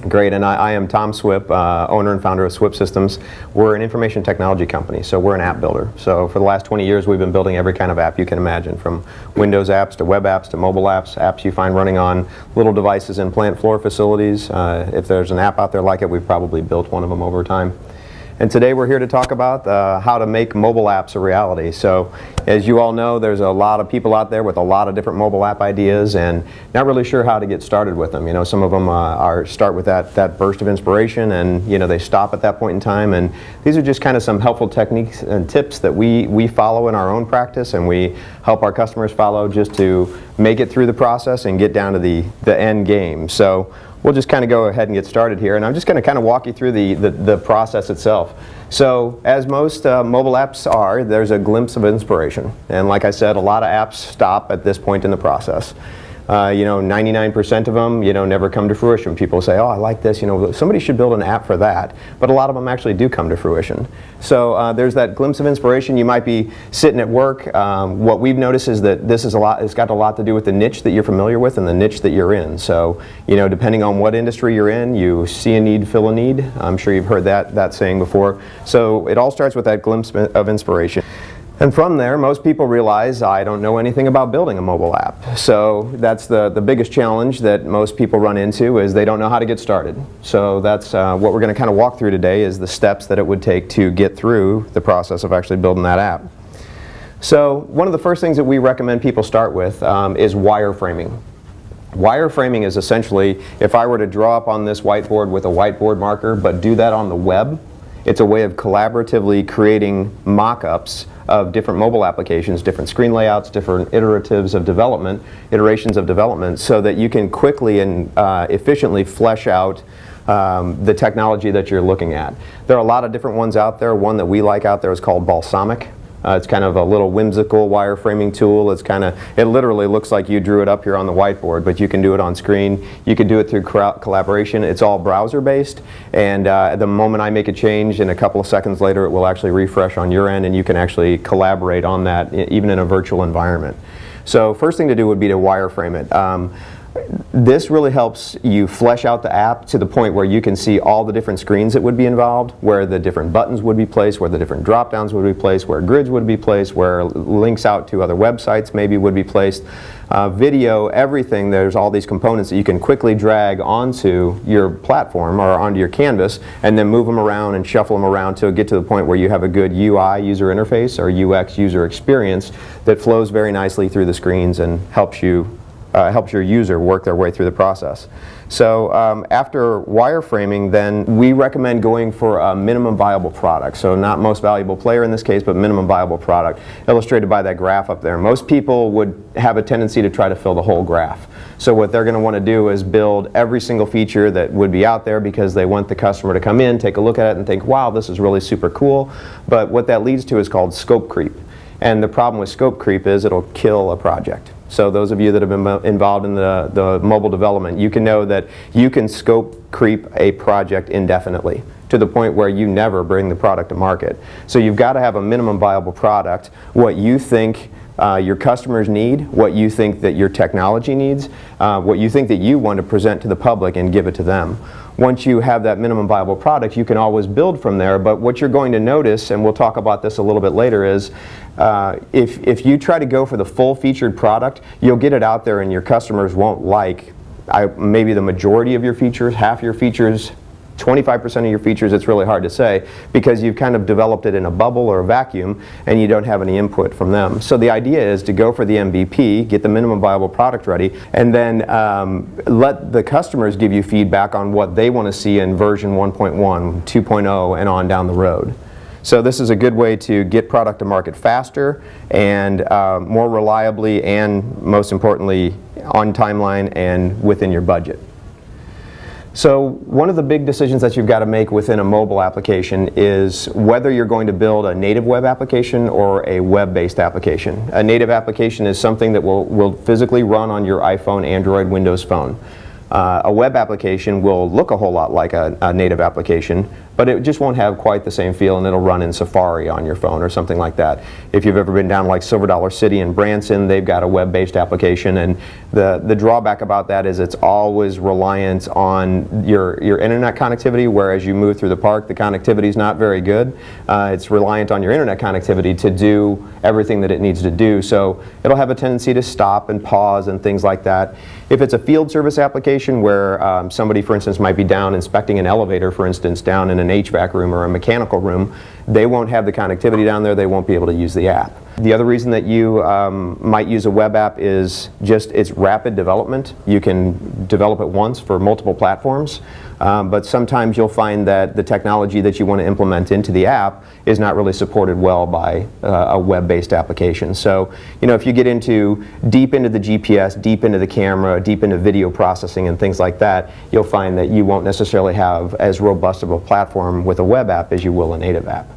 Great, and I am Tom Swip, owner and founder of Swip Systems. We're an information technology company, so we're an app builder. So for the last 20 years we've been building every kind of app you can imagine, from Windows apps to web apps to mobile apps, apps you find running on little devices in plant floor facilities. If there's an app out there like it, we've probably built one of them over time. And today we're here to talk about how to make mobile apps a reality. So as you all know, there's a lot of people out there with a lot of different mobile app ideas and not really sure how to get started with them. You know, some of them start with that burst of inspiration, and you know, they stop at that point in time. And these are just kind of some helpful techniques and tips that we follow in our own practice, and we help our customers follow just to make it through the process and get down to the end game. So we'll just kind of go ahead and get started here, and I'm just going to kind of walk you through the process itself. So as most mobile apps are, there's a glimpse of inspiration, and like I said, a lot of apps stop at this point in the process. You know, 99% of them, you know, never come to fruition. People say, oh, I like this, you know, somebody should build an app for that. But a lot of them actually do come to fruition. So there's that glimpse of inspiration. You might be sitting at work. What we've noticed is that it's got a lot to do with the niche that you're familiar with and the niche that you're in. So, you know, depending on what industry you're in, you see a need, fill a need. I'm sure you've heard that saying before. So it all starts with that glimpse of inspiration. And from there, most people realize, I don't know anything about building a mobile app. So that's the biggest challenge that most people run into, is they don't know how to get started. So that's what we're going to kind of walk through today, is the steps that it would take to get through the process of actually building that app. So one of the first things that we recommend people start with is wireframing. Wireframing is essentially, if I were to draw up on this whiteboard with a whiteboard marker, but do that on the web, it's a way of collaboratively creating mock-ups of different mobile applications, different screen layouts, different iterations of development, so that you can quickly and efficiently flesh out the technology that you're looking at. There are a lot of different ones out there. One that we like out there is called Balsamic. It's kind of a little whimsical wireframing tool. It literally looks like you drew it up here on the whiteboard, but you can do it on screen. You can do it through collaboration. It's all browser based, and the moment I make a change, in a couple of seconds later it will actually refresh on your end, and you can actually collaborate on that even in a virtual environment. So first thing to do would be to wireframe it. This really helps you flesh out the app to the point where you can see all the different screens that would be involved, where the different buttons would be placed, where the different drop downs would be placed, where grids would be placed, where links out to other websites maybe would be placed. Video, everything, there's all these components that you can quickly drag onto your platform or onto your canvas, and then move them around and shuffle them around to get to the point where you have a good UI, user interface, or UX, user experience, that flows very nicely through the screens and helps your user work their way through the process. So after wireframing, then we recommend going for a minimum viable product. So not most valuable player in this case, but minimum viable product, illustrated by that graph up there. Most people would have a tendency to try to fill the whole graph. So what they're going to want to do is build every single feature that would be out there, because they want the customer to come in, take a look at it, and think, wow, this is really super cool. But what that leads to is called scope creep. And the problem with scope creep is it'll kill a project. So those of you that have been involved in the mobile development, you can know that you can scope creep a project indefinitely, to the point where you never bring the product to market. So you've got to have a minimum viable product, what you think your customers need, what you think that your technology needs, what you think that you want to present to the public, and give it to them. Once you have that minimum viable product, you can always build from there. But what you're going to notice, and we'll talk about this a little bit later, is if you try to go for the full featured product, you'll get it out there and your customers won't like maybe the majority of your features, half your features, 25% of your features. It's really hard to say, because you've kind of developed it in a bubble or a vacuum and you don't have any input from them. So the idea is to go for the MVP, get the minimum viable product ready, and then let the customers give you feedback on what they want to see in version 1.1, 2.0, and on down the road. So this is a good way to get product to market faster and more reliably, and most importantly on timeline and within your budget. So one of the big decisions that you've got to make within a mobile application is whether you're going to build a native web application or a web-based application. A native application is something that will physically run on your iPhone, Android, Windows phone. A web application will look a whole lot like a native application, but it just won't have quite the same feel, and it'll run in Safari on your phone or something like that. If you've ever been down like Silver Dollar City in Branson, they've got a web-based application, and the drawback about that is it's always reliant on your internet connectivity, whereas you move through the park, the connectivity is not very good. It's reliant on your internet connectivity to do everything that it needs to do, so it'll have a tendency to stop and pause and things like that. If it's a field service application where somebody, for instance, might be down inspecting an elevator, for instance, down in an HVAC room or a mechanical room, they won't have the connectivity down there, they won't be able to use the app. The other reason that you might use a web app is just its rapid development. You can develop it once for multiple platforms, but sometimes you'll find that the technology that you want to implement into the app is not really supported well by a web-based application. So, you know, if you get deep into the GPS, deep into the camera, deep into video processing and things like that, you'll find that you won't necessarily have as robust of a platform with a web app as you will a native app.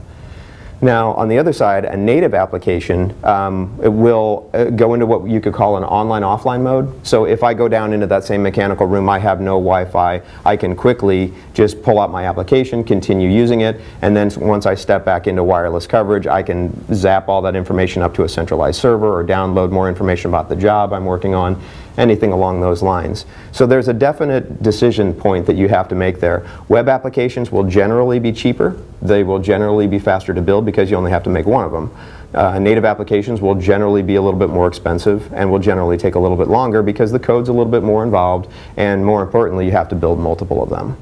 Now, on the other side, a native application, it will go into what you could call an online-offline mode. So if I go down into that same mechanical room, I have no Wi-Fi, I can quickly just pull out my application, continue using it, and then once I step back into wireless coverage, I can zap all that information up to a centralized server or download more information about the job I'm working on, anything along those lines. So there's a definite decision point that you have to make there. Web applications will generally be cheaper. They will generally be faster to build because you only have to make one of them. Native applications will generally be a little bit more expensive and will generally take a little bit longer because the code's a little bit more involved, and more importantly, you have to build multiple of them.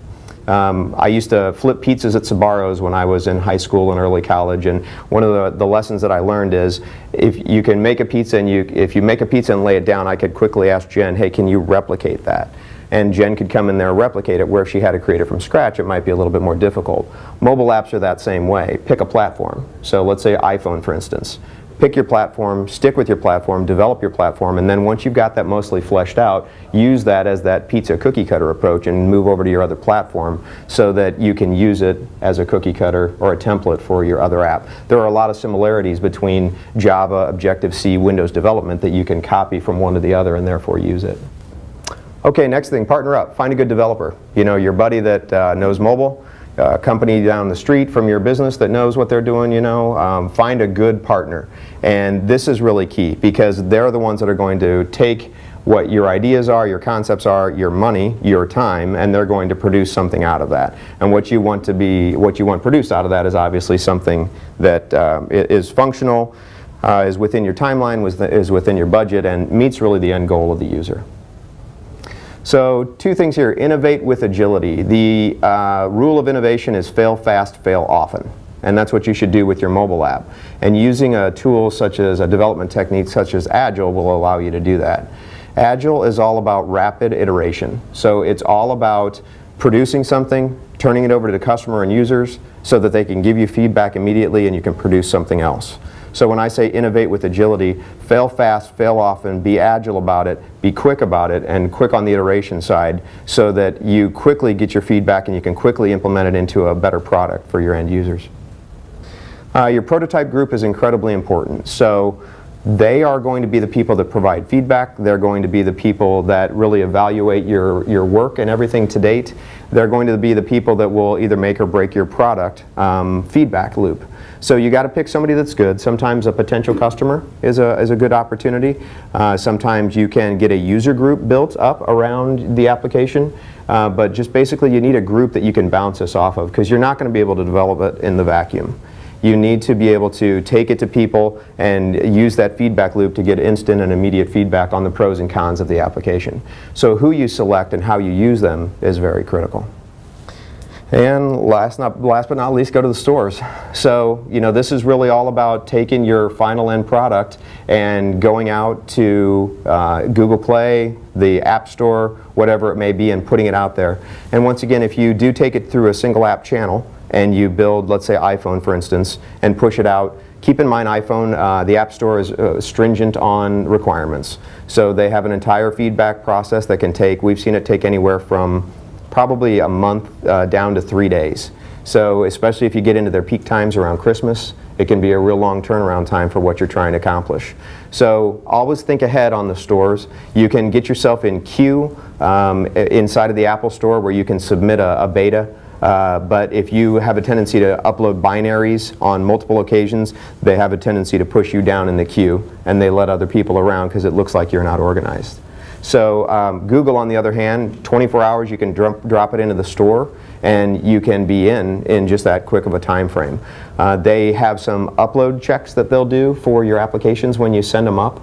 I used to flip pizzas at Sbarro's when I was in high school and early college, and one of the lessons that I learned is if you can make a pizza and if you make a pizza and lay it down, I could quickly ask Jen, hey, can you replicate that? And Jen could come in there and replicate it, where if she had to create it from scratch, it might be a little bit more difficult. Mobile apps are that same way. Pick a platform. So let's say iPhone, for instance. Pick your platform, stick with your platform, develop your platform, and then once you've got that mostly fleshed out, use that as that pizza cookie cutter approach and move over to your other platform so that you can use it as a cookie cutter or a template for your other app. There are a lot of similarities between Java, Objective-C, Windows development that you can copy from one to the other and therefore use it. Okay, next thing, partner up. Find a good developer. You know, your buddy that knows mobile, a company down the street from your business that knows what they're doing, you know, find a good partner. And this is really key because they're the ones that are going to take what your ideas are, your concepts are, your money, your time, and they're going to produce something out of that. And what you want produced out of that is obviously something that is functional, is within your timeline, is within your budget, and meets really the end goal of the user. So two things here, innovate with agility. The rule of innovation is fail fast, fail often. And that's what you should do with your mobile app. And using a tool such as a development technique such as Agile will allow you to do that. Agile is all about rapid iteration. So it's all about producing something, turning it over to the customer and users so that they can give you feedback immediately and you can produce something else. So when I say innovate with agility, fail fast, fail often, be agile about it, be quick about it, and quick on the iteration side so that you quickly get your feedback and you can quickly implement it into a better product for your end users. Your prototype group is incredibly important. So they are going to be the people that provide feedback. They're going to be the people that really evaluate your work and everything to date. They're going to be the people that will either make or break your product feedback loop. So you got to pick somebody that's good. Sometimes a potential customer is a good opportunity. Sometimes you can get a user group built up around the application. But just basically you need a group that you can bounce this off of because you're not going to be able to develop it in the vacuum. You need to be able to take it to people and use that feedback loop to get instant and immediate feedback on the pros and cons of the application. So who you select and how you use them is very critical. And last but not least, go to the stores. So, you know, this is really all about taking your final end product and going out to Google Play, the App Store, whatever it may be, and putting it out there. And once again, if you do take it through a single app channel and you build, let's say, iPhone, for instance, and push it out, keep in mind iPhone, the App Store is stringent on requirements. So they have an entire feedback process that can take, we've seen it take anywhere from probably a month down to 3 days. So especially if you get into their peak times around Christmas it can be a real long turnaround time for what you're trying to accomplish. So always think ahead on the stores. You can get yourself in queue inside of the Apple Store where you can submit a beta. But if you have a tendency to upload binaries on multiple occasions, they have a tendency to push you down in the queue, and they let other people around because it looks like you're not organized. So Google, on the other hand, 24 hours you can drop it into the store, and you can be in just that quick of a time frame. They have some upload checks that they'll do for your applications when you send them up.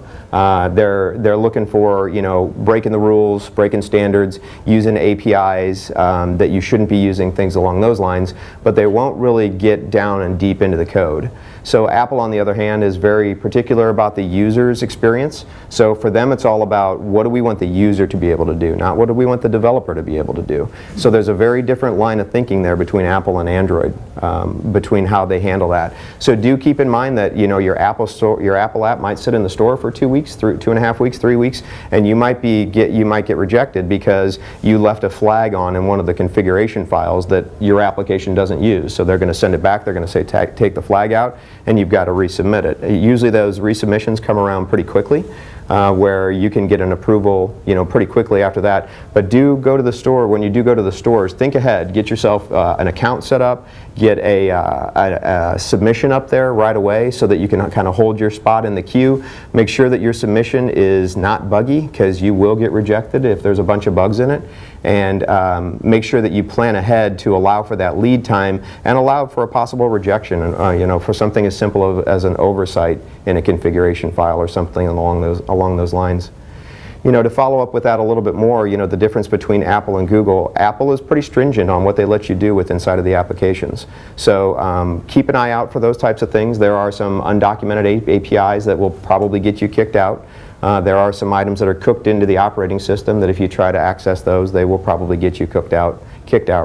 They're looking for, you know, breaking the rules, breaking standards, using APIs that you shouldn't be using, things along those lines, but they won't really get down and deep into the code. So Apple, on the other hand, is very particular about the user's experience. So for them, it's all about what do we want the user to be able to do, not what do we want the developer to be able to do. So there's a very different line of thinking there between Apple and Android, between how they handle that. So do keep in mind that, you know, your Apple app might sit in the store for 2 weeks, 2.5 weeks, 3 weeks, and you might get rejected because you left a flag on in one of the configuration files that your application doesn't use. So they're going to send it back. They're going to say take the flag out, and you've got to resubmit it. Usually those resubmissions come around pretty quickly, where you can get an approval, you know, pretty quickly after that. But do go to the store. When you do go to the stores, think ahead. Get yourself an account set up. Get a submission up there right away so that you can kind of hold your spot in the queue. Make sure that your submission is not buggy, because you will get rejected if there's a bunch of bugs in it. And make sure that you plan ahead to allow for that lead time and allow for a possible rejection, you know, for something as simple as an oversight in a configuration file or something along those lines. You know, to follow up with that a little bit more, you know, the difference between Apple and Google. Apple is pretty stringent on what they let you do with inside of the applications. So keep an eye out for those types of things. There are some undocumented APIs that will probably get you kicked out. There are some items that are cooked into the operating system that if you try to access those, they will probably get you kicked out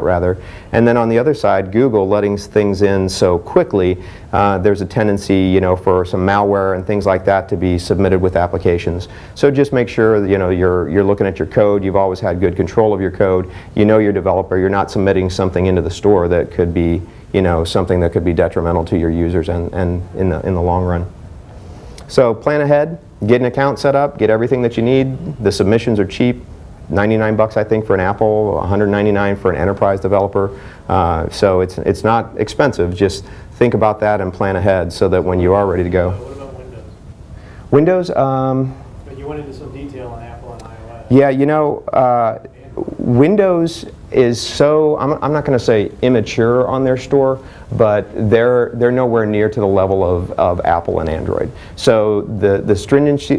rather. And then on the other side, Google letting things in so quickly, there's a tendency, you know, for some malware and things like that to be submitted with applications. So just make sure that, you know, you're looking at your code. You've always had good control of your code. You know your developer. You're not submitting something into the store that could be, you know, something that could be detrimental to your users and in the long run. So plan ahead. Get an account set up, get everything that you need. The submissions are cheap, 99 bucks I think for an Apple, 199 for an enterprise developer. So it's not expensive. Just think about that and plan ahead so that when you are ready to go. What about Windows? Windows, you went into some detail on Apple and iOS. yeah, you know, Windows is so, I'm not going to say immature on their store, but they're nowhere near to the level of Apple and Android. So the stringency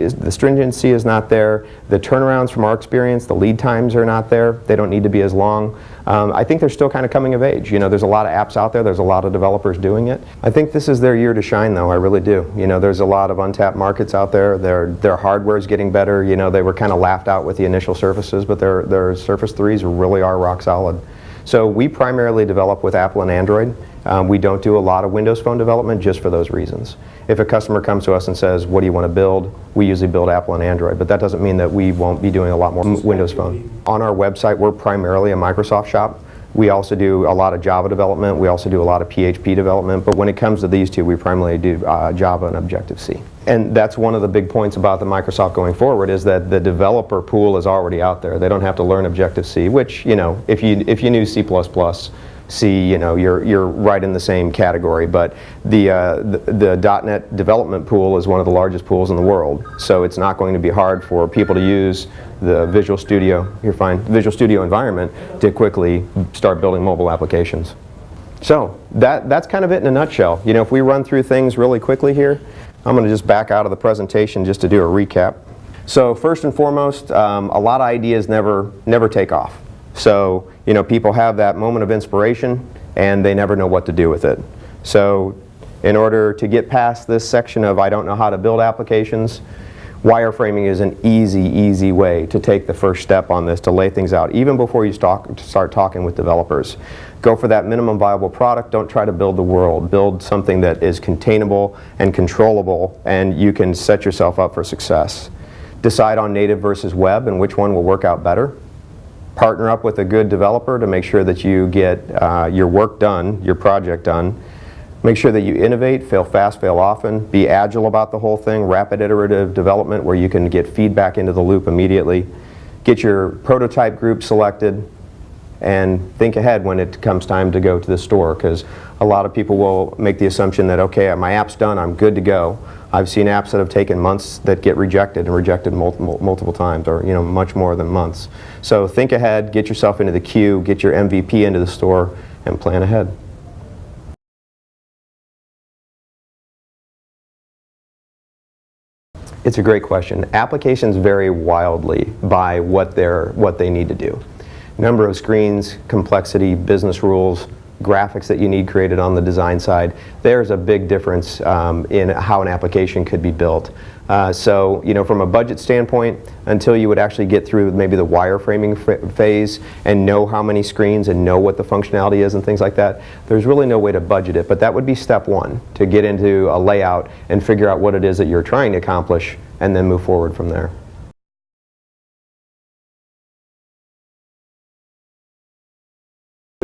is not there. The turnarounds from our experience, the lead times are not there. They don't need to be as long. I think they're still kind of coming of age. You know, there's a lot of apps out there. There's a lot of developers doing it. I think this is their year to shine, though. I really do. You know, there's a lot of untapped markets out there. Their hardware is getting better. You know, they were kind of laughed out with the initial Surfaces, but their Surface 3s really are rock solid. So we primarily develop with Apple and Android. We don't do a lot of Windows Phone development just for those reasons. If a customer comes to us and says, what do you want to build? We usually build Apple and Android, but that doesn't mean that we won't be doing a lot more Windows Phone. On our website, we're primarily a Microsoft shop. We also do a lot of Java development. We also do a lot of PHP development, but when it comes to these two, we primarily do Java and Objective-C. And that's one of the big points about the Microsoft going forward is that the developer pool is already out there. They don't have to learn Objective-C, which, you know, if you knew C++, C, you know, you're right in the same category. But the .NET development pool is one of the largest pools in the world. So it's not going to be hard for people to use the Visual Studio environment to quickly start building mobile applications. So that's kind of it in a nutshell. You know, if we run through things really quickly here, I'm going to just back out of the presentation just to do a recap. So first and foremost, a lot of ideas never take off. So, you know, people have that moment of inspiration and they never know what to do with it. So in order to get past this section of I don't know how to build applications, wireframing is an easy way to take the first step on this, to lay things out, even before you start talking with developers. Go for that minimum viable product. Don't try to build the world. Build something that is containable and controllable, and you can set yourself up for success. Decide on native versus web and which one will work out better. Partner up with a good developer to make sure that you get your work done, your project done. Make sure that you innovate, fail fast, fail often, be agile about the whole thing, rapid iterative development where you can get feedback into the loop immediately, get your prototype group selected, and think ahead when it comes time to go to the store, because a lot of people will make the assumption that, okay, my app's done, I'm good to go. I've seen apps that have taken months that get rejected and rejected multiple times, or much more than months. So think ahead, get yourself into the queue, get your MVP into the store, and plan ahead. It's a great question. Applications vary wildly by what they need to do. Number of screens, complexity, business rules, graphics that you need created on the design side. There's a big difference in how an application could be built. So, from a budget standpoint, until you would actually get through maybe the wireframing phase and know how many screens and know what the functionality is and things like that, there's really no way to budget it. But that would be step one, to get into a layout and figure out what it is that you're trying to accomplish and then move forward from there.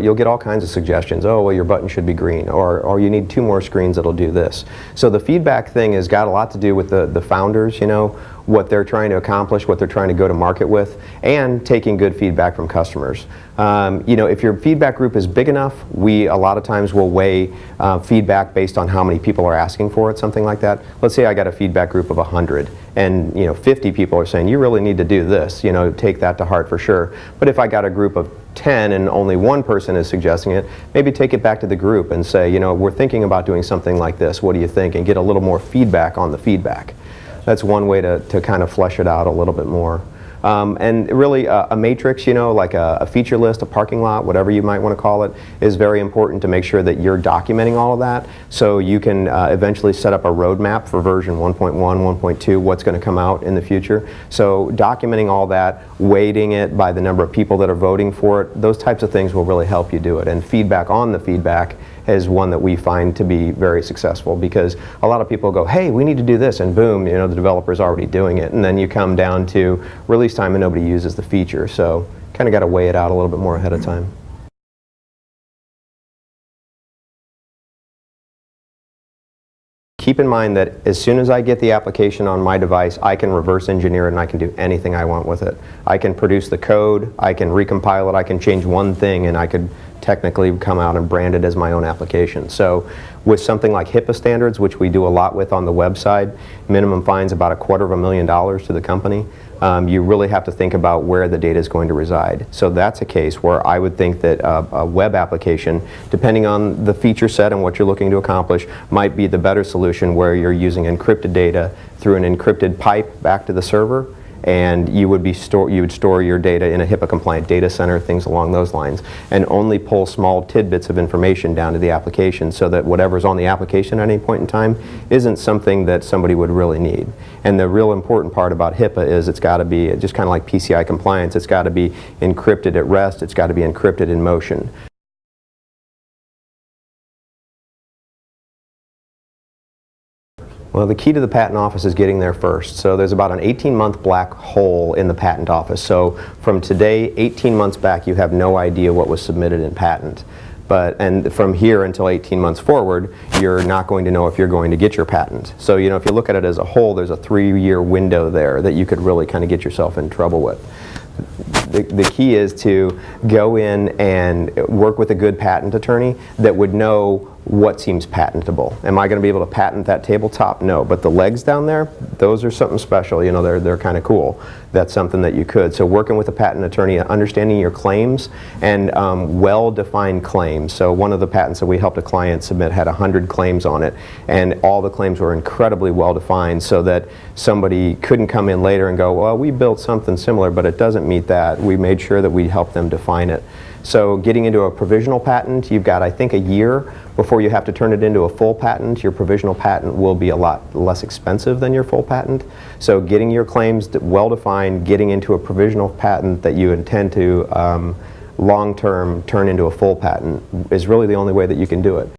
You'll get all kinds of suggestions. Oh, well, your button should be green, or you need 2 more screens that'll do this. So the feedback thing has got a lot to do with the founders, what they're trying to accomplish, what they're trying to go to market with, and taking good feedback from customers. If your feedback group is big enough, we a lot of times will weigh feedback based on how many people are asking for it, something like that. Let's say I got a feedback group of 100, and 50 people are saying, you really need to do this, take that to heart for sure. But if I got a group of 10 and only 1 person is suggesting it, maybe take it back to the group and say, we're thinking about doing something like this, what do you think? And get a little more feedback on the feedback. That's one way to kind of flesh it out a little bit more. And really a matrix, like a feature list, a parking lot, whatever you might want to call it, is very important to make sure that you're documenting all of that, so you can eventually set up a roadmap for version 1.1, 1.2, what's going to come out in the future. So documenting all that, weighting it by the number of people that are voting for it, those types of things will really help you do it. And feedback on the feedback is one that we find to be very successful, because a lot of people go, hey, we need to do this, and boom, the developer's already doing it, and then you come down to release time and nobody uses the feature. So kind of got to weigh it out a little bit more ahead of time. Keep in mind that as soon as I get the application on my device, I can reverse engineer it and I can do anything I want with it. I can produce the code, I can recompile it, I can change one thing, and I could technically come out and brand it as my own application. So with something like HIPAA standards, which we do a lot with on the website, minimum fine's about $250,000 to the company. You really have to think about where the data is going to reside. So that's a case where I would think that a web application, depending on the feature set and what you're looking to accomplish, might be the better solution, where you're using encrypted data through an encrypted pipe back to the server, and you would store your data in a HIPAA compliant data center, things along those lines, and only pull small tidbits of information down to the application, so that whatever's on the application at any point in time isn't something that somebody would really need. And the real important part about HIPAA is it's got to be, just kind of like PCI compliance, it's got to be encrypted at rest, it's got to be encrypted in motion. Well, the key to the patent office is getting there first. So there's about an 18-month black hole in the patent office. So from today, 18 months back, you have no idea what was submitted in patent. And from here until 18 months forward, you're not going to know if you're going to get your patent. So if you look at it as a whole, there's a 3-year window there that you could really kind of get yourself in trouble with. The key is to go in and work with a good patent attorney that would know what seems patentable. Am I going to be able to patent that tabletop? No, but the legs down there, those are something special. They're kind of cool. That's something that you could. So working with a patent attorney, understanding your claims, and well-defined claims. So one of the patents that we helped a client submit had 100 claims on it, and all the claims were incredibly well-defined, so that somebody couldn't come in later and go, well, we built something similar, but it doesn't meet that. We made sure that we helped them define it. So getting into a provisional patent, you've got, I think, a year before you have to turn it into a full patent. Your provisional patent will be a lot less expensive than your full patent. So getting your claims well-defined, getting into a provisional patent that you intend to long-term turn into a full patent is really the only way that you can do it.